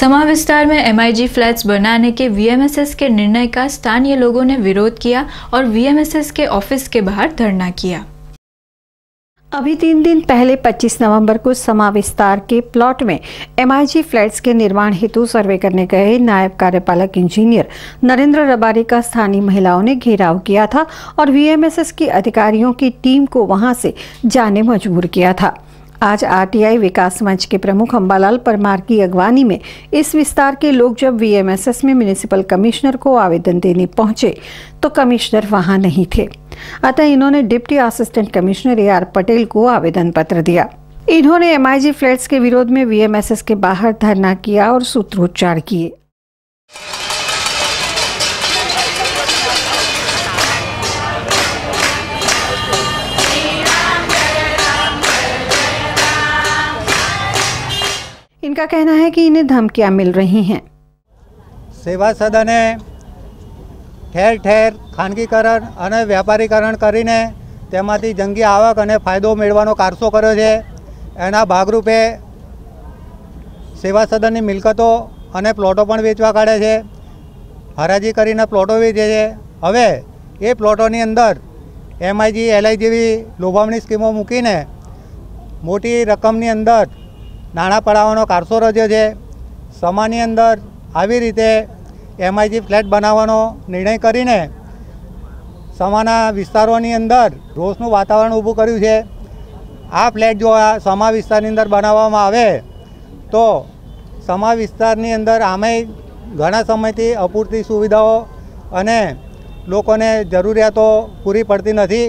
समा विस्तार में MIG फ्लैट्स बनाने के VMSS के निर्णय का स्थानीय लोगों ने विरोध किया और VMSS के ऑफिस के बाहर धरना किया। अभी 3 दिन पहले 25 नवंबर को समा विस्तार के प्लॉट में MIG फ्लैट्स के निर्माण हेतु सर्वे करने गए नायब कार्यपालक इंजीनियर नरेंद्र रबारी का स्थानीय महिलाओं ने घेराव किया था और VMSS के अधिकारियों की टीम को वहां से जाने मजबूर किया था। आज RTI विकास मंच के प्रमुख अंबालाल परमार की अगवानी में इस विस्तार के लोग जब VMSS में म्युनिसिपल कमिश्नर को आवेदन देने पहुंचे तो कमिश्नर वहां नहीं थे। अतः इन्होंने deputy assistant commissioner AR Patel को आवेदन पत्र दिया। इन्होंने MIG फ्लैट्स के विरोध में VMSS के बाहर धरना किया और सूत्रोच्चार किए। इनका कहना है कि इन्हें धमकियां मिल रही हैं। सेवा सदने ठेर ठेर खानगीकरण और व्यापारीकरण करीने तेमांथी जंगी आवक और फायदो मेळवવાનો कारસો कर्यो छे। एना भागरूपे सेवा सदननी मिलकतो और प्लॉटो पण वेचवा काढे छे, हराजी करीने प्लॉटो वेचे छे। हवे ए प्लॉटोनी अंदर MIG LI जेवी लोभावणी स्कीमो मूकीने मोटी रकमनी अंदर नाणां पडावવાનો कारસો रच्यो छे। समानी अंदर आवी रीते MIG फ्लेट बनावવાનો निर्णय करीने समाना विस्तारोनी अंदर रोषनुं वातावरण ऊभुं कर्युं छे। आ फ्लेट जो आ समा विस्तारनी अंदर बनाववामां आवे तो समा विस्तारनी अंदर आमेय घणा समयथी अपूरती सुविधाओ अने लोकोने जरूरियातो पूरी पड़ती नथी।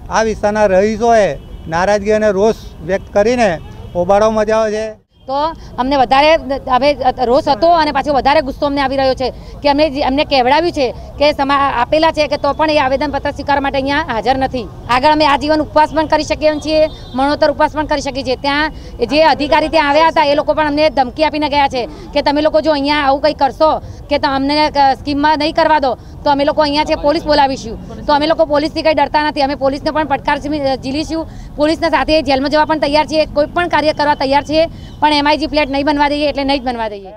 आ विस्ताરના रहीशोए नाराजगी अने रोष व्यक्त करीने होबाळो मचाव्यो छे। तो अमने वधारे हवे रोष हतो अने पाछो वधारे गुस्सो अमने आवी रह्यो छे के अमने कहेवडाव्युं छे के समा आपेला छे के तो पण ए आवेदनपत्र स्वीकारवा माटे अहींया हाजर नथी। आगळ अमे आजीवन उपवास पण करी शकीए छीए, मरणोत्तर उपवास पण करी शकीए छीए। त्यां जे अधिकारी त्यां आव्या हता ए लोको पण अमने धमकी आपीने गया छे के तमे लोको जो अहींया आवुं कंई करशो के तो अमने स्कीममां नहीं करवा दो तो अमे लोको अहींया छे पोलीस बोलावीशुं। तो अमे लोको पोलीसथी कंई डरता नथी, अमे पोलीसने पण પડકાર ઝીલીશું, પોલીસના સાથે જેલમાં જવા પણ તૈયાર છીએ, કોઈ પણ કાર્ય કરવા તૈયાર છીએ, પણ MIG फ्लेट नहीं बनवा दीए एटले नहीं बनवा दीए।